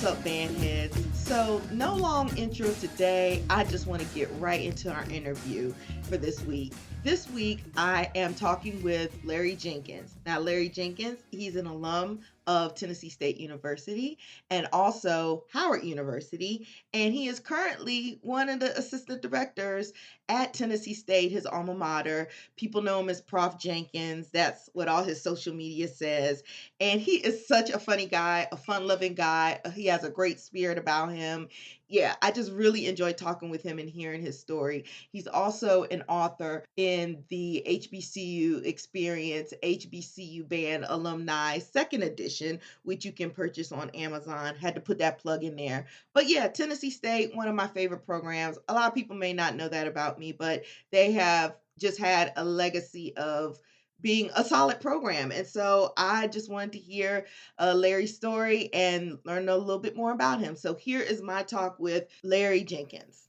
What's up, band heads? So, no long intro today. I just want to get right into our interview for this week. This week, I am talking with Larry Jenkins. Now, Larry Jenkins, he's an alum of Tennessee State University and also Howard University, and he is currently one of the assistant directors at Tennessee State, his alma mater. People know him as Prof Jenkins. That's what all his social media says. And he is such a funny guy, a fun-loving guy. He has a great spirit about him. Yeah, I just really enjoyed talking with him and hearing his story. He's also an author in the HBCU Experience HBCU Band Alumni Second Edition, which you can purchase on Amazon. Had to put that plug in there. But yeah, Tennessee State, one of my favorite programs. A lot of people may not know that about me, but they have just had a legacy of being a solid program. And so I just wanted to hear Larry's story and learn a little bit more about him. So here is my talk with Larry Jenkins.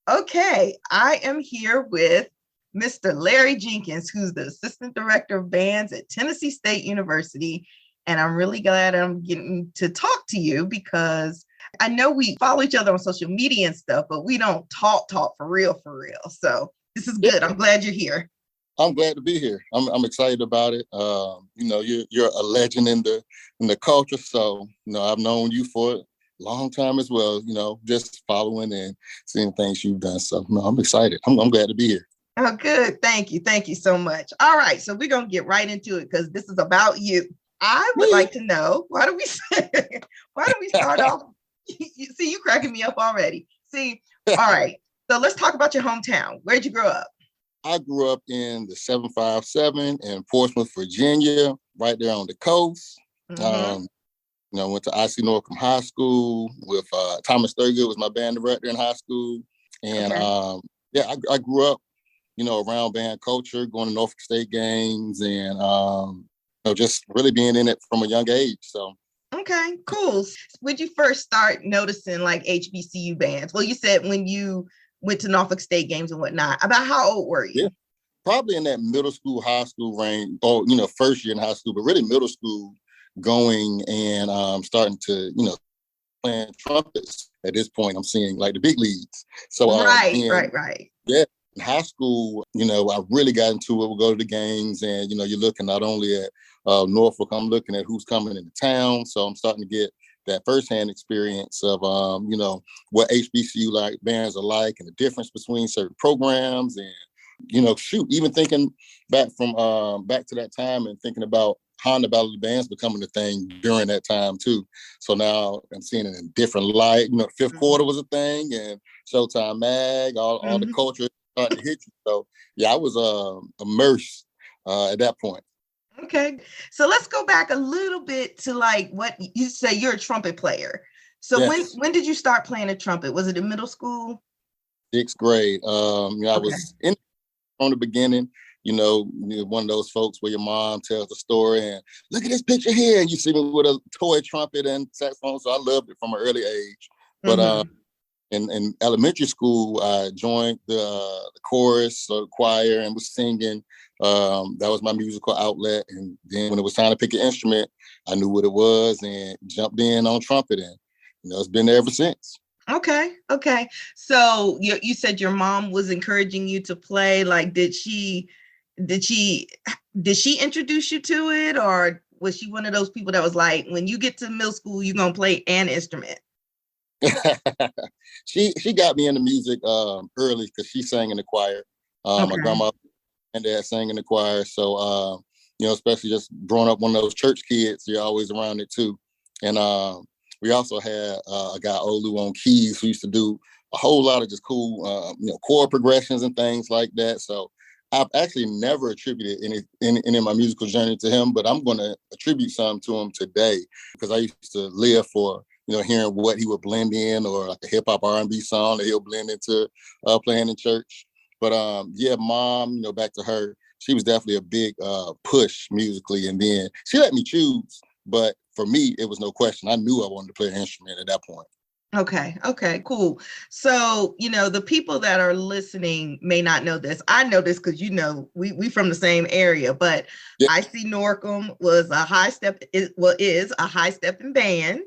Okay, I am here with Mr. Larry Jenkins, who's the Assistant Director of Bands at Tennessee State University. And I'm really glad I'm getting to talk to you because I know we follow each other on social media and stuff, but we don't talk for real. So this is good. I'm glad you're here. I'm glad to be here. I'm excited about it. You're a legend in the culture, so I've known you for a long time as well. Just following and seeing things you've done. So I'm excited. I'm glad to be here. Oh, good. Thank you so much. All right, so we're gonna get right into it because this is about you. I would like to know why do we start off? See, you cracking me up already. See, all right. So let's talk about your hometown. Where'd you grow up? I grew up in the 757 in Portsmouth, Virginia, right there on the coast. Mm-hmm. Went to IC Norcom High School with Thomas Thurgood was my band director in high school. And okay. I grew up, around band culture, going to Norfolk State games and, just really being in it from a young age. So. Okay, cool. When did you first start noticing like HBCU bands? Well, you said when you went to Norfolk State games and whatnot. About how old were you? Yeah, probably in that middle school, high school range, or, first year in high school, but really middle school going and starting to, playing trumpets. At this point, I'm seeing like the big leagues. So right. Yeah, in high school, I really got into it. We'll go to the games and, you're looking not only at Norfolk, I'm looking at who's coming into town. So I'm starting to get that firsthand experience of, what HBCU bands are like and the difference between certain programs and, even thinking back to that time and thinking about Honda Battle of the Bands becoming a thing during that time too. So now I'm seeing it in a different light. Fifth Quarter was a thing and Showtime Mag, all the culture starting to hit you. So yeah, I was immersed at that point. Okay, so let's go back a little bit to like what you say you're a trumpet player. So yes. when did you start playing the trumpet? Was it in middle school? 6th grade. I was in from the beginning. One of those folks where your mom tells the story and look at this picture here, and you see me with a toy trumpet and saxophone. So I loved it from an early age. But in elementary school, I joined the chorus or the choir and was singing. That was my musical outlet. And then when it was time to pick an instrument, I knew what it was and jumped in on trumpet. And it's been there ever since. Okay. So you said your mom was encouraging you to play. Like, did she introduce you to it, or was she one of those people that was like, when you get to middle school, you're gonna play an instrument? She got me into music early because she sang in the choir. My grandma and dad sang in the choir. So especially just growing up one of those church kids, you're always around it too. And we also had a guy, Olu, on keys who used to do a whole lot of just cool, chord progressions and things like that. So I've actually never attributed any of my musical journey to him, but I'm going to attribute some to him today because I used to live for, hearing what he would blend in or like a hip hop R&B song that he'll blend into playing in church. But mom, back to her, she was definitely a big push musically. And then she let me choose. But for me, it was no question. I knew I wanted to play an instrument at that point. Okay, cool. So, the people that are listening may not know this. I know this because, we from the same area, but yeah. IC Norcom was is a high stepping band.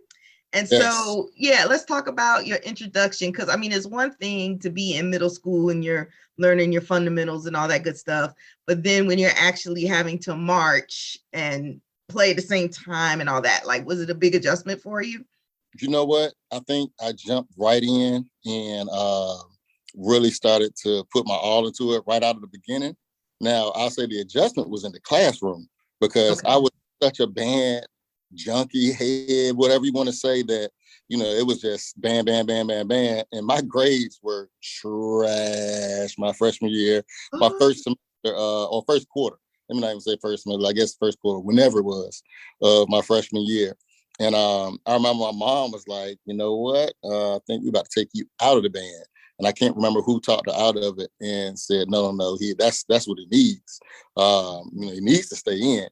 And Yes. so, yeah, let's talk about your introduction. Because I mean, it's one thing to be in middle school and you're learning your fundamentals and all that good stuff. But then when you're actually having to march and play at the same time and all that, like, was it a big adjustment for you? You know what? I think I jumped right in and really started to put my all into it right out of the beginning. Now, I'll say the adjustment was in the classroom because Okay. I was such a band junkie head, whatever you want to say, that, it was just band, band, band, band, band. And my grades were trash my freshman year, my Oh, first semester, or first quarter. Let me not even say first semester, I guess first quarter, whenever it was, of my freshman year. And I remember my mom was like, you know what? I think we're about to take you out of the band. And I can't remember who talked her out of it and said, no, that's what he needs. He needs to stay in.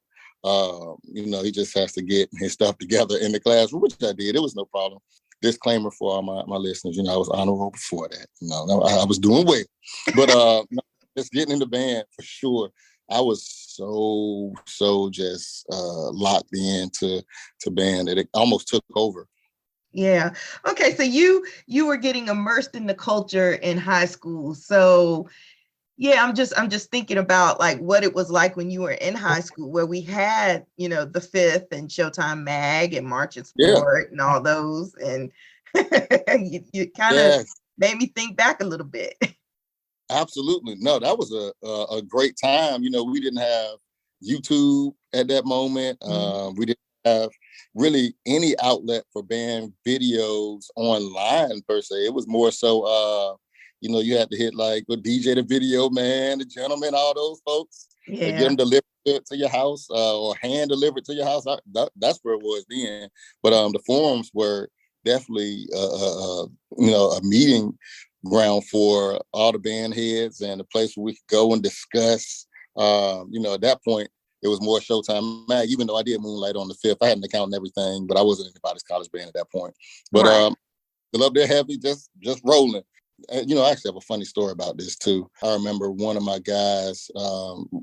He just has to get his stuff together in the classroom, which I did. It was no problem. Disclaimer for all my listeners, I was honorable before that. I was doing well. But just getting in the band for sure. I was so just locked into band that it almost took over. yeah. Okay. So you were getting immersed in the culture in high school. So yeah, I'm just thinking about like what it was like when you were in high school, where we had, the Fifth and Showtime Mag and March and Yeah, Sport and all those, and you kind of yes, made me think back a little bit. absolutely. No, that was a great time. We didn't have YouTube at that moment. We didn't have really any outlet for band videos online per se. It was more so you had to hit like a DJ, the video man, the gentleman, all those folks to get Yeah. them delivered to your house or hand delivered to your house. That's where it was then. But the forums were definitely a meeting ground for all the band heads and a place where we could go and discuss. At that point, it was more Showtime Mag, even though I did Moonlight on the Fifth. I had an account and everything, but I wasn't anybody's college band at that point. But Right. still up there heavy, just rolling. I actually have a funny story about this too. I remember one of my guys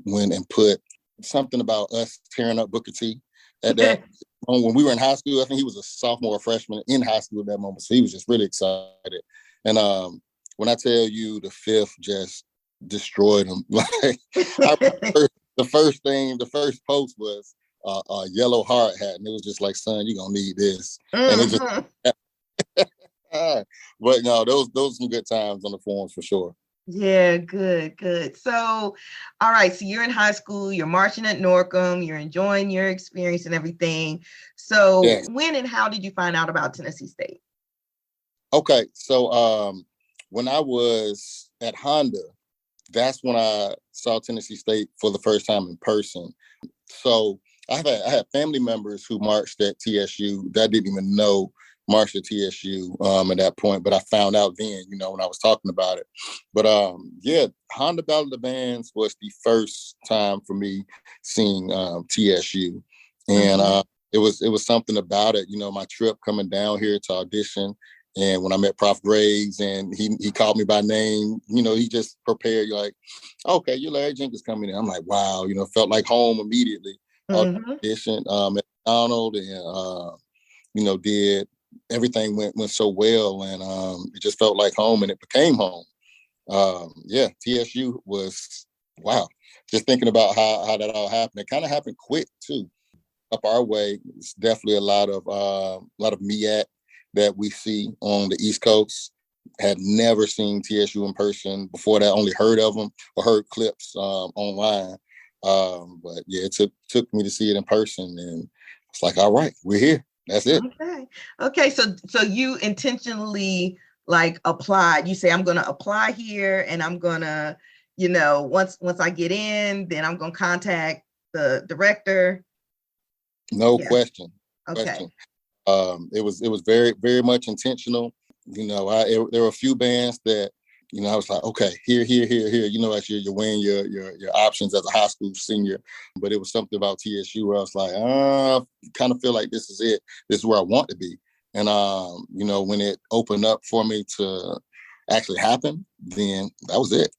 went and put something about us tearing up Booker T at that when we were in high school. I think he was a sophomore or freshman in high school at that moment. So he was just really excited. And when I tell you the Fifth just destroyed him, like I remember the first post was a yellow hard hat. And it was just like, son, you're going to need this. And it just, but no, those are some good times on the forums for sure. Yeah, good. So, all right. So you're in high school, you're marching at Norcom, you're enjoying your experience and everything. So Yes. when and how did you find out about Tennessee State? Okay. So when I was at Honda, that's when I saw Tennessee State for the first time in person. So I had family members who marched at TSU that I didn't even know marched at TSU at that point, but I found out then, when I was talking about it. But Honda Battle of the Bands was the first time for me seeing TSU, and it was something about it. My trip coming down here to audition. And when I met Prof Graves and he called me by name, he just prepared you like, okay, you're Larry Jenkins coming in. I'm like, wow, felt like home immediately. Audition at Donald and did everything went so well and it just felt like home and it became home. TSU was wow. Just thinking about how that all happened. It kind of happened quick too. Up our way, it's definitely a lot of MEAC that we see on the East Coast. Had never seen TSU in person before that, only heard of them or heard clips online. But yeah, it took me to see it in person and it's like, all right, we're here. That's it. Okay. So you intentionally like applied. You say, I'm going to apply here and I'm going to, once I get in, then I'm going to contact the director. No question. Okay. It was very, very much intentional. There were a few bands that, I was like, okay, here. As you're weighing your options as a high school senior. But it was something about TSU where I was like, I kind of feel like this is it. This is where I want to be. And, when it opened up for me to actually happen, then that was it.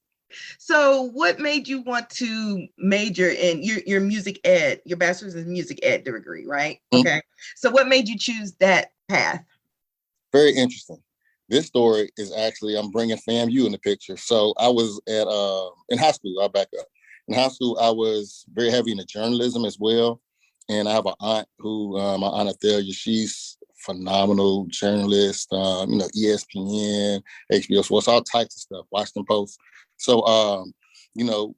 So what made you want to major in your music ed, your bachelor's in music ed degree, right? Okay. So what made you choose that path? Very interesting. This story is actually, I'm bringing FAMU in the picture. So I was in high school. I'll back up. In high school, I was very heavy into journalism as well. And I have an aunt who, my aunt Athalia, she's phenomenal journalist, ESPN, HBO Sports, all types of stuff, Washington Post. So,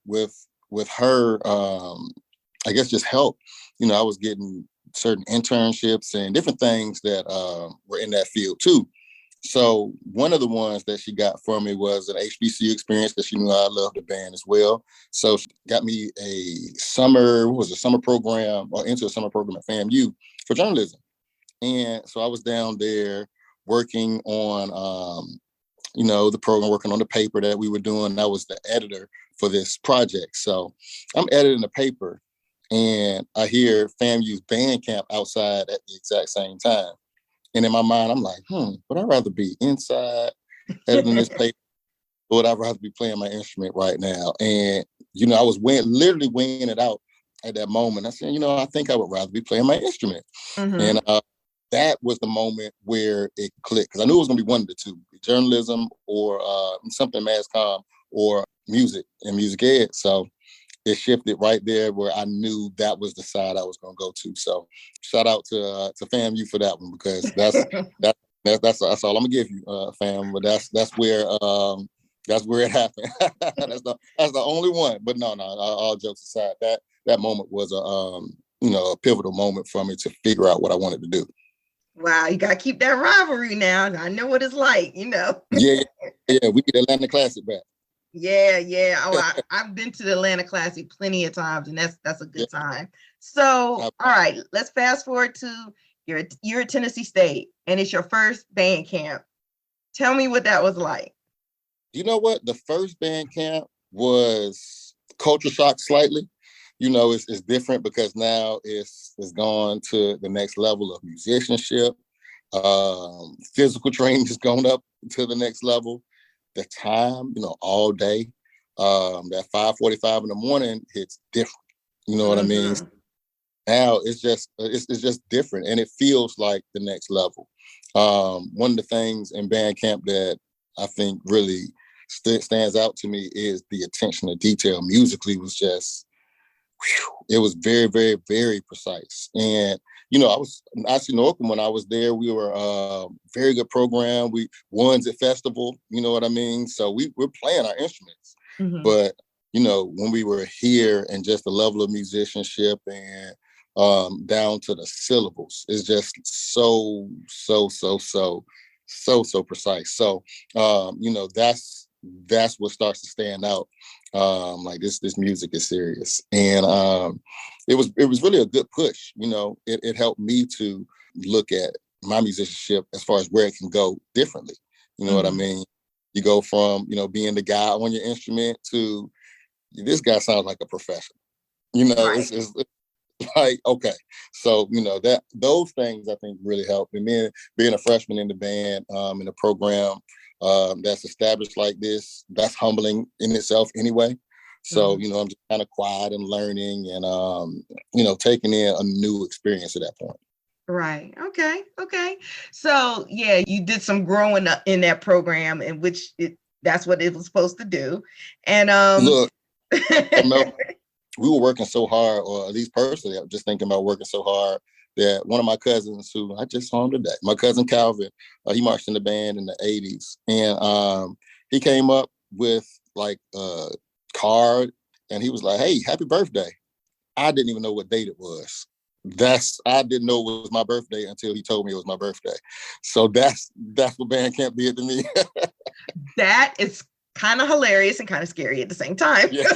with her, I guess just help, I was getting certain internships and different things that were in that field too. So one of the ones that she got for me was an HBCU experience because she knew I loved the band as well. So she got me a summer program or into a summer program at FAMU for journalism. And so I was down there working on, the program, working on the paper that we were doing. I was the editor for this project. So I'm editing the paper and I hear FAMU's band camp outside at the exact same time. And in my mind, I'm like, would I rather be inside editing this paper or would I rather be playing my instrument right now? And, I was literally weighing it out at that moment. I said, I think I would rather be playing my instrument. Mm-hmm. And that was the moment where it clicked because I knew it was going to be one of the two, journalism or something mass comm or music and music ed. So it shifted right there where I knew that was the side I was going to go to. So shout out to FAMU for that one because that's all I'm gonna give you, fam. But that's where it happened. that's the only one. But no, all jokes aside, that moment was a pivotal moment for me to figure out what I wanted to do. Wow, you gotta keep that rivalry now. I know what it's like, Yeah, we get Atlanta Classic back. Yeah. Oh, I've been to the Atlanta Classic plenty of times, and that's a good time. So, all right, let's fast forward to you're at Tennessee State, and it's your first band camp. Tell me what that was like. You know what? The first band camp was culture shock slightly. It's different because now it's gone to the next level of musicianship. Physical training has gone up to the next level. The time, all day, that 5:45 in the morning hits different. You know what I mean? Now it's just different, and it feels like the next level. One of the things in band camp that I think really stands out to me is the attention to detail. Musically was just, it was very, very, very precise. And I was actually in Oakland when I was there. We were very good program. We won at festival. You know what I mean? So we're playing our instruments. Mm-hmm. But when we were here and just the level of musicianship and down to the syllables is just so precise. So that's what starts to stand out. Like this music is serious, and it was really a good push. It helped me to look at my musicianship as far as where it can go differently. You know what I mean? You go from being the guy on your instrument to this guy sounds like a professional. Right. It's like, okay, so that those things I think really helped. And then being a freshman in the band, in a program that's established like this, that's humbling in itself anyway. So I'm just kind of quiet and learning and taking in a new experience at that point. Right. Okay. So yeah, you did some growing up in that program, in which that's what it was supposed to do. And look, we were working so hard, or at least personally, I'm just thinking about working so hard that one of my cousins, who I just saw him today, my cousin Calvin, he marched in the band in the 80s. And he came up with like a card and he was like, "Hey, happy birthday." I didn't even know what date it was. I didn't know it was my birthday until he told me it was my birthday. So that's what band camp did to me. That is kind of hilarious and kind of scary at the same time. Yeah.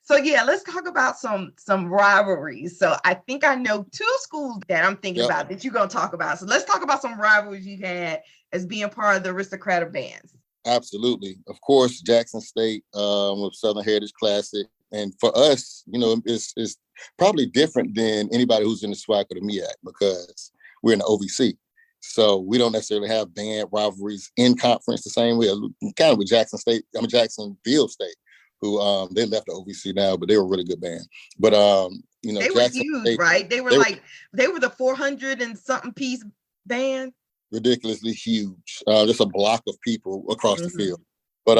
So yeah, let's talk about some rivalries. So I think I know two schools that I'm thinking about that you're going to talk about. So let's talk about some rivalries you had as being part of the Aristocrat of Bands. Absolutely. Of course, Jackson State with Southern Heritage Classic. And for us, it's probably different than anybody who's in the SWAC or the MEAC because we're in the OVC. So we don't necessarily have band rivalries in conference the same way, kind of with Jacksonville State, who they left the OVC now, but they were a really good band. But they were huge, right? They were the 400 and something piece band? Ridiculously huge. Just a block of people across the field. But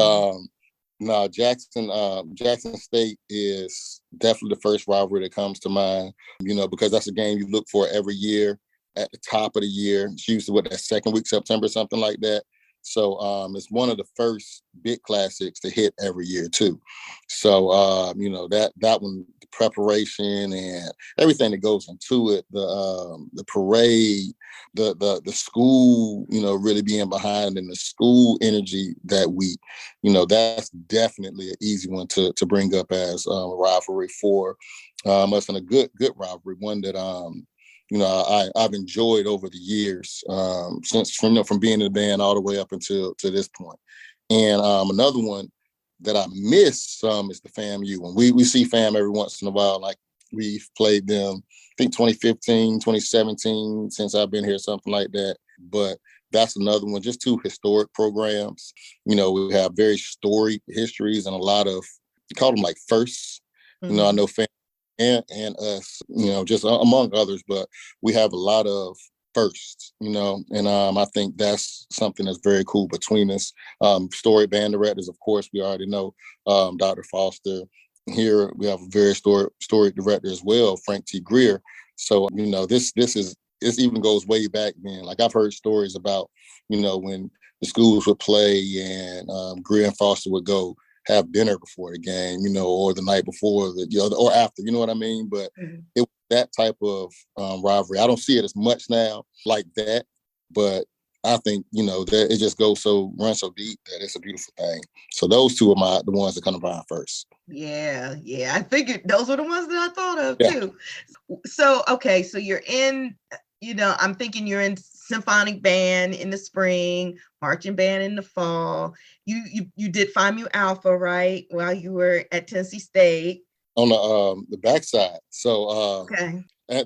no, Jackson State is definitely the first rivalry that comes to mind, because that's a game you look for every year at the top of the year. It's usually that second week, September, something like that. So it's one of the first big classics to hit every year too. So that one, the preparation and everything that goes into it, the parade, the school, really being behind, and the school energy that week, that's definitely an easy one to bring up as a rivalry for us, and a good rivalry, one that I've enjoyed over the years, since from being in the band all the way up until to this point. And another one that I miss some is the FAMU one. We see FAM every once in a while. Like, we've played them, I think 2015, 2017, since I've been here, something like that. But that's another one, just two historic programs. We have very storied histories and a lot of, you call them like firsts. I know FAM and us, just among others, but we have a lot of firsts, and I think that's something that's very cool between us. Story band directors, of course, we already know Dr. Foster. Here we have a very story director as well, Frank T. Greer. So, this even goes way back then. Like, I've heard stories about, when the schools would play and Greer and Foster would go have dinner before the game, or the night before, or after, you know what I mean? But it was that type of rivalry. I don't see it as much now like that, but I think, that it just runs so deep that it's a beautiful thing. So those two are the ones that come to mind first. Yeah. I figured those were the ones that I thought of too. So, okay, so you're in, I'm thinking you're in symphonic band in the spring, marching band in the fall. You did Phi Mu Alpha, right, while you were at Tennessee State? On the backside. So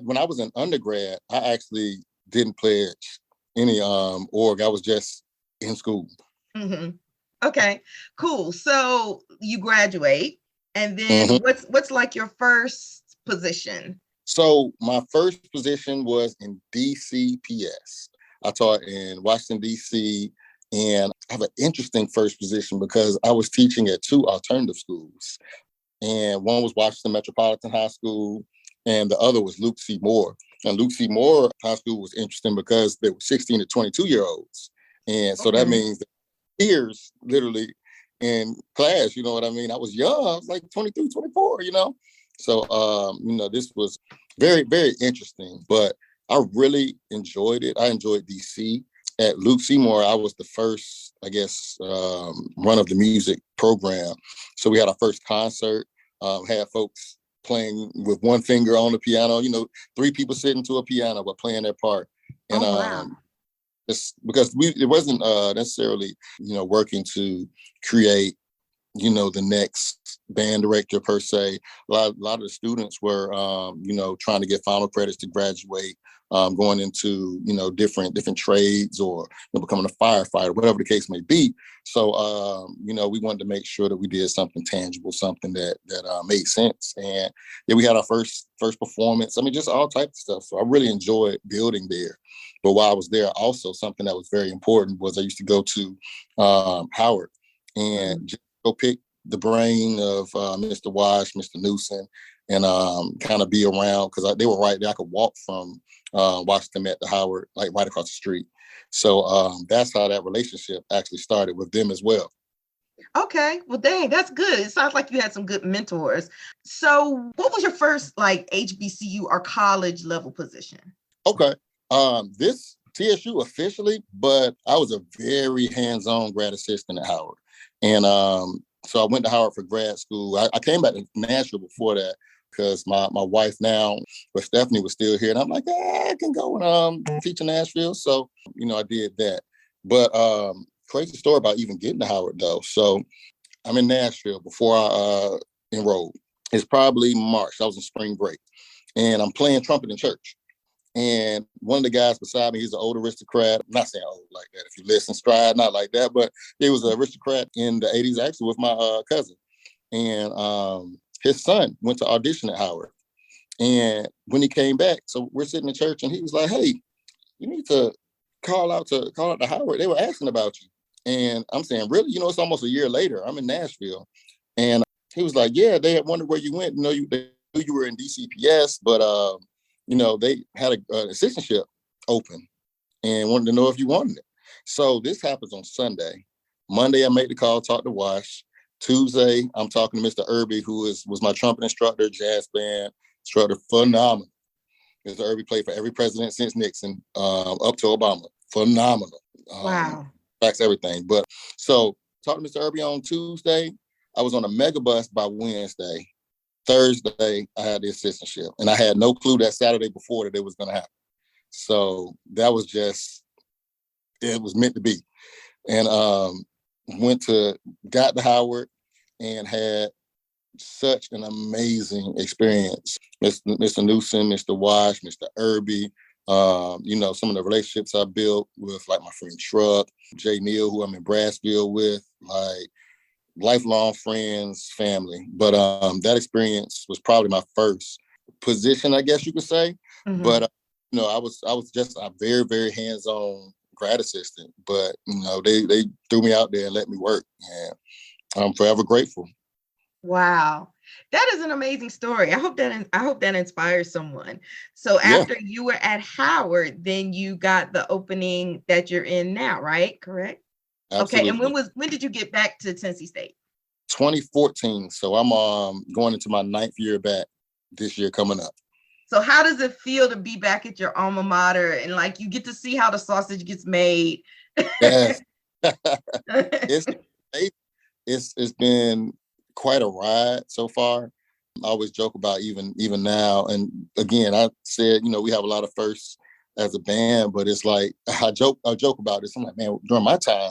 when I was in undergrad, I actually didn't pledge any org. I was just in school. Okay, cool. So you graduate, and then what's like your first position? So my first position was in DCPS. I taught in Washington, D.C., and I have an interesting first position because I was teaching at two alternative schools. And one was Washington Metropolitan High School, and the other was Luke C. Moore. And Luke C. Moore High School was interesting because they were 16 to 22-year-olds. And so that means that peers literally in class, you know what I mean? I was young, I was like 23, 24, So, this was very, very interesting, but I really enjoyed it. I enjoyed DC. At Luke Seymour, I was the first, I guess, run of the music program. So we had our first concert, had folks playing with one finger on the piano, 3 people sitting to a piano but playing their part. And it's because it wasn't necessarily, working to create, the next band director per se. A lot of the students were, trying to get final credits to graduate, going into, different trades or becoming a firefighter, whatever the case may be. So, we wanted to make sure that we did something tangible, something that made sense. And we had our first performance. I mean, just all types of stuff. So I really enjoyed building there. But while I was there, also something that was very important was I used to go to Howard and just go pick the brain of Mr. Wash, Mr. Newsom, and kind of be around because they were right there. I could walk from Washington Met to Howard, like right across the street. So that's how that relationship actually started with them as well. Okay, well, dang, that's good. It sounds like you had some good mentors. So what was your first like HBCU or college level position? Okay, this TSU officially, but I was a very hands-on grad assistant at Howard. And so I went to Howard for grad school. I came back to Nashville before that because my wife now, but Stephanie was still here. And I'm like, I can go and teach in Nashville. So, I did that. But crazy story about even getting to Howard, though. So I'm in Nashville before I enrolled. It's probably March. I was in spring break. And I'm playing trumpet in church. And one of the guys beside me, he's an old aristocrat. I'm not saying old like that. If you listen, stride, not like that. But he was an aristocrat in the 80s, actually, with my cousin. And his son went to audition at Howard. And when he came back, so we're sitting in church, and he was like, hey, you need to call out to Howard. They were asking about you. And I'm saying, really? It's almost a year later. I'm in Nashville. And he was like, yeah, they had wondered where you went. They knew you were in DCPS, but, they had an assistantship open and wanted to know if you wanted it. So this happens on Sunday. Monday, I made the call, talked to Wash. Tuesday, I'm talking to Mr. Irby, who was my trumpet instructor, jazz band instructor, phenomenal. Mr. Irby played for every president since Nixon, up to Obama. Phenomenal. Wow. Tracks everything. But so talking to Mr. Irby on Tuesday, I was on a mega bus by Wednesday. Thursday, I had the assistantship. And I had no clue that Saturday before that it was going to happen. So that was it was meant to be. And got to Howard and had such an amazing experience. Mr. Newsom, Mr. Wash, Mr. Irby, some of the relationships I built with like my friend Truck, Jay Neal, who I'm in Brassville with, like lifelong friends, family. But that experience was probably my first position, I guess you could say. Mm-hmm. But I was just a very, very hands-on grad assistant, but they threw me out there and let me work, and I'm forever grateful. Wow, that is an amazing story. I hope that inspires someone. So after you were at Howard, then you got the opening that you're in now, right? Correct. Absolutely. Okay, and when did you get back to Tennessee State? 2014. So I'm going into my 9th year back this year coming up. So how does it feel to be back at your alma mater and like you get to see how the sausage gets made? Yes. It's been quite a ride so far. I always joke about even now. And again, I said, we have a lot of firsts as a band, but it's like I joke about this. I'm like, man, during my time,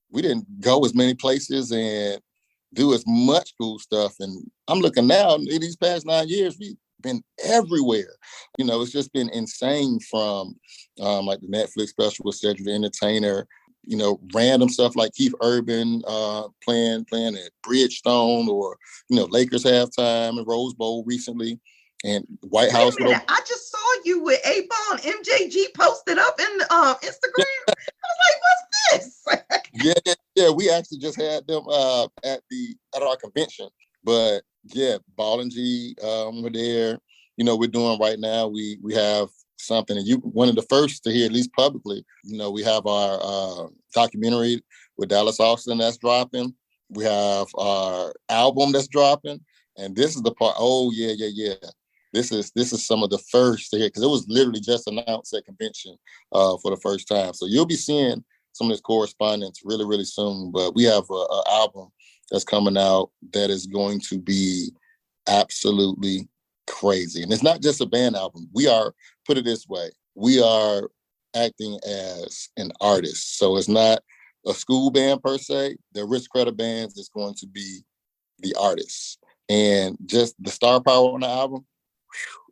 we didn't go as many places and do as much cool stuff. And I'm looking now in these past 9 years, we've been everywhere. It's just been insane from like the Netflix special with Cedric the Entertainer, random stuff like Keith Urban playing at Bridgestone, or, Lakers halftime and Rose Bowl recently, and White House. I just saw you with A-Ball and MJG posted up in Instagram. I was like, what's this? Yeah. We actually just had them at our convention. But yeah, Ball and G were there. We're doing right now. We have something, and you one of the first to hear, at least publicly. We have our documentary with Dallas Austin that's dropping. We have our album that's dropping, and this is the part. Oh yeah. This is some of the first to hear, because it was literally just announced at convention for the first time. So you'll be seeing some of this correspondence really, really soon. But we have an album that's coming out that is going to be absolutely crazy. And it's not just a band album. Put it this way, we are acting as an artist. So it's not a school band per se. The Aristocrat of Bands is going to be the artists. And just the star power on the album,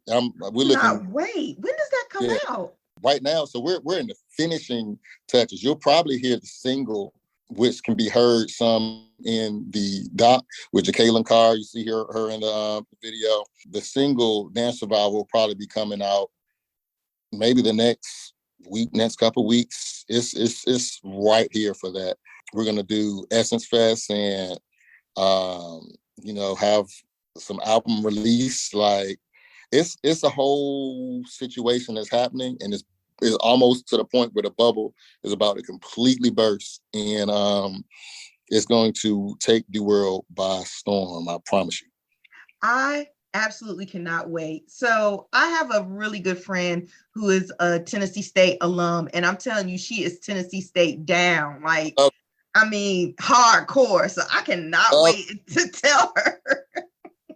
we're looking. Wait, when does that come out? Right now. So we're in the finishing touches. You'll probably hear the single, which can be heard some in the doc with Jacqueline Carr. You see her in the video. The single Dance Survival will probably be coming out maybe the next couple weeks. It's right here for that. We're gonna do Essence Fest and have some album release. Like it's a whole situation that's happening, and it's almost to the point where the bubble is about to completely burst, and it's going to take the world by storm. I promise you. I absolutely cannot wait. So I have a really good friend who is a Tennessee State alum, and I'm telling you, she is Tennessee State down. Like, hardcore. So I cannot wait to tell her.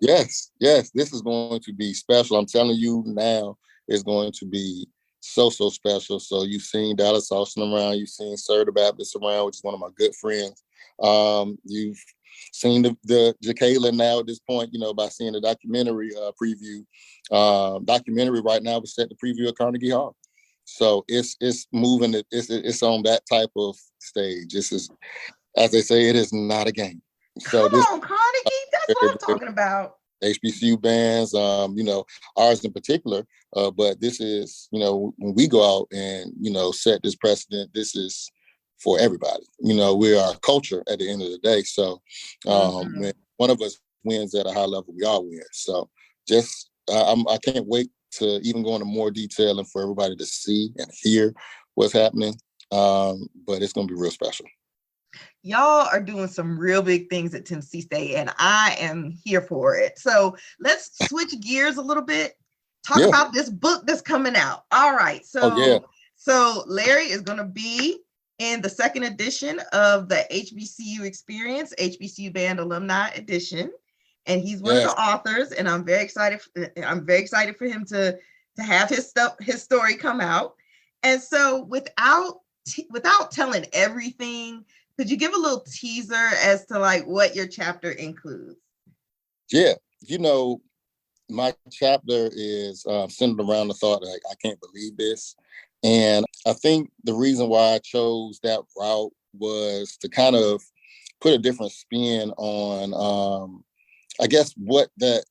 Yes. This is going to be special. I'm telling you now, it's going to be so special. So you've seen Dallas Austin around, you've seen Sir the Baptist around, which is one of my good friends. You've seen the Jacqueline now at this point, by seeing the documentary preview. Documentary right now was set to preview at Carnegie Hall. So it's moving. It's on that type of stage. This is, as they say, it is not a game. So Come on, Carnegie. That's what I'm talking about. HBCU bands, ours in particular. But this is, when we go out and, set this precedent, this is for everybody. We are a culture at the end of the day. So when one of us wins at a high level, we all win. So just, I can't wait to even go into more detail and for everybody to see and hear what's happening. But it's going to be real special. Y'all are doing some real big things at Tennessee State, and I am here for it. So let's switch gears a little bit. Talk about this book that's coming out. All right. So Larry is going to be in the second edition of the HBCU Experience, HBCU Band Alumni Edition. And he's one of the authors, and I'm very excited. I'm very excited for him to have his story come out. And so without telling everything, could you give a little teaser as to like what your chapter includes? Yeah, my chapter is centered around the thought that I can't believe this. And I think the reason why I chose that route was to kind of put a different spin on, I guess, what even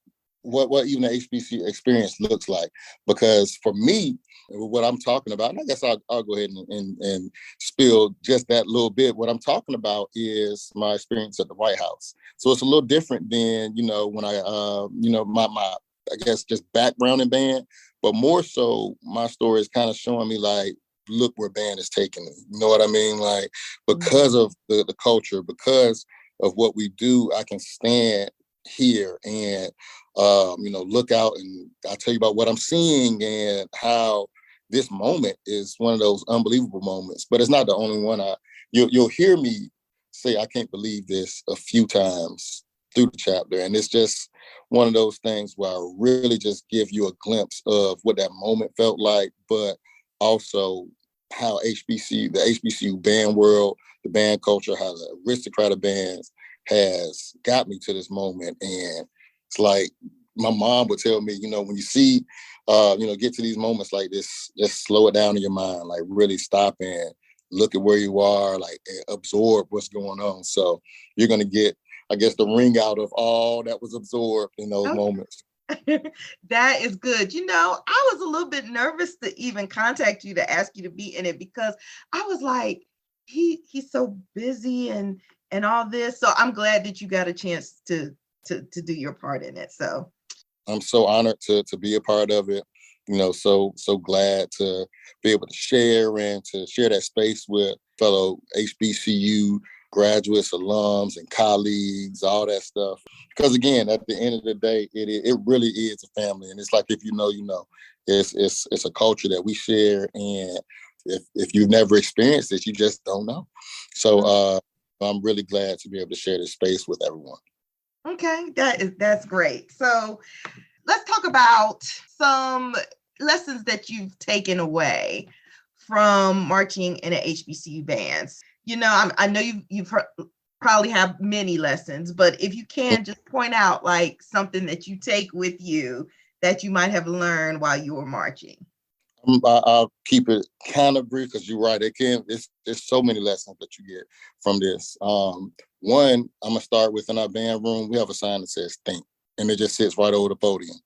the HBCU experience looks like. Because for me, what I'm talking about, and I guess I'll go ahead and spill just that little bit. What I'm talking about is my experience at the White House. So it's a little different than, when my I guess just background in band, but more so my story is kind of showing me like, look where band is taking me. You know what I mean? Like, because of the culture, because of what we do, I can stand here and, look out and I'll tell you about what I'm seeing and how this moment is one of those unbelievable moments, but it's not the only one. You'll hear me say, I can't believe this a few times through the chapter. And it's just one of those things where I really just give you a glimpse of what that moment felt like, but also how the HBCU band world, the band culture, how the Aristocrat of Bands has got me to this moment. And it's like my mom would tell me, when you see, get to these moments like this, just slow it down in your mind, like really stop and look at where you are, like absorb what's going on. So you're going to get, I guess, the ring out of all that was absorbed in those moments. That is good. I was a little bit nervous to even contact you to ask you to be in it because I was like, he's so busy and all this. So I'm glad that you got a chance to do your part in it. So I'm so honored to be a part of it. So glad to be able to share and to share that space with fellow HBCU graduates, alums, and colleagues, all that stuff. Because again, at the end of the day, it really is a family, and it's like if you know, it's a culture that we share, and if you've never experienced it, you just don't know. So I'm really glad to be able to share this space with everyone. Okay, that's great. So let's talk about some lessons that you've taken away from marching in a HBCU bands. I know you've probably have many lessons, but if you can just point out like something that you take with you that you might have learned while you were marching. I'll keep it kind of brief because you're right. There's so many lessons that you get from this. One, I'm gonna start with in our band room. We have a sign that says "Think," and it just sits right over the podium.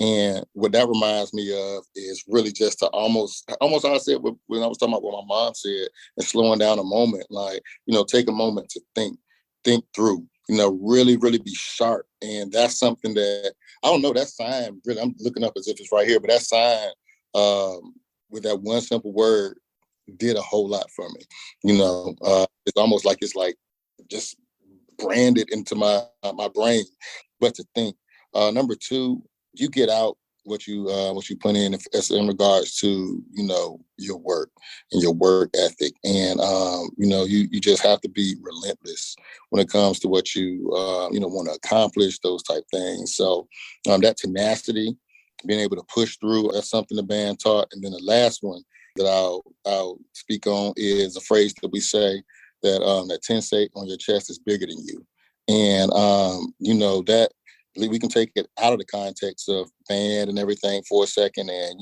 And what that reminds me of is really just to almost how I said when I was talking about what my mom said and slowing down a moment, like, take a moment to think through, really, really be sharp. And that's something that, I don't know, that sign, really, I'm looking up as if it's right here, but that sign with that one simple word did a whole lot for me. It's almost like it's like just branded into my brain, but to think. Number two, you get out what you put in in regards to, your work and your work ethic. And, you just have to be relentless when it comes to what you, want to accomplish, those type things. So that tenacity, being able to push through, that's something the band taught. And then the last one that I'll speak on is a phrase that we say that 10 say on your chest is bigger than you. And, that we can take it out of the context of band and everything for a second. And,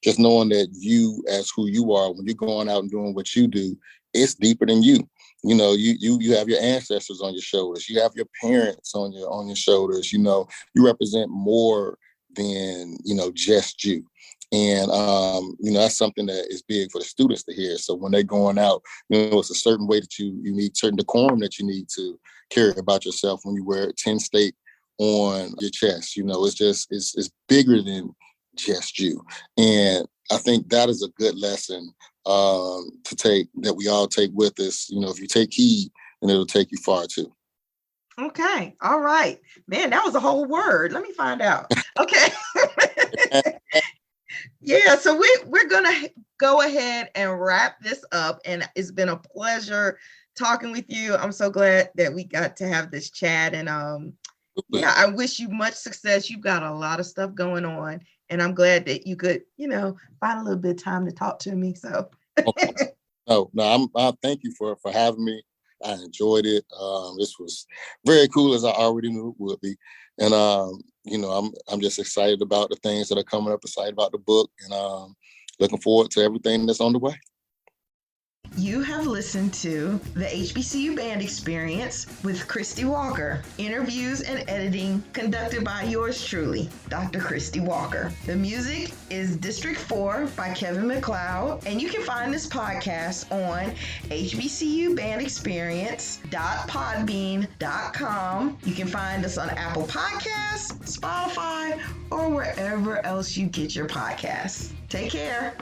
just knowing that you as who you are, when you're going out and doing what you do, it's deeper than you. you have your ancestors on your shoulders. You have your parents on your shoulders. You represent more than, just you. And, that's something that is big for the students to hear. So when they're going out, it's a certain way that you need, certain decorum that you need to carry about yourself when you wear 10 state on your chest. It's bigger than just you. And I think that is a good lesson to take, that we all take with us. If you take heed, then it'll take you far too. Okay. All right. Man, that was a whole word. Let me find out. Okay. Yeah, so we're going to go ahead and wrap this up. And it's been a pleasure talking with you. I'm so glad that we got to have this chat. And I wish you much success. You've got a lot of stuff going on. And I'm glad that you could, find a little bit of time to talk to me. So I thank you for having me. I enjoyed it. This was very cool, as I already knew it would be. And I'm just excited about the things that are coming up, excited about the book, and looking forward to everything that's on the way. You have listened to the HBCU Band Experience with Christy Walker. Interviews and editing conducted by yours truly, Dr. Christy Walker. The music is District 4 by Kevin MacLeod, and you can find this podcast on HBCUbandexperience.podbean.com. You can find us on Apple Podcasts, Spotify, or wherever else you get your podcasts. Take care.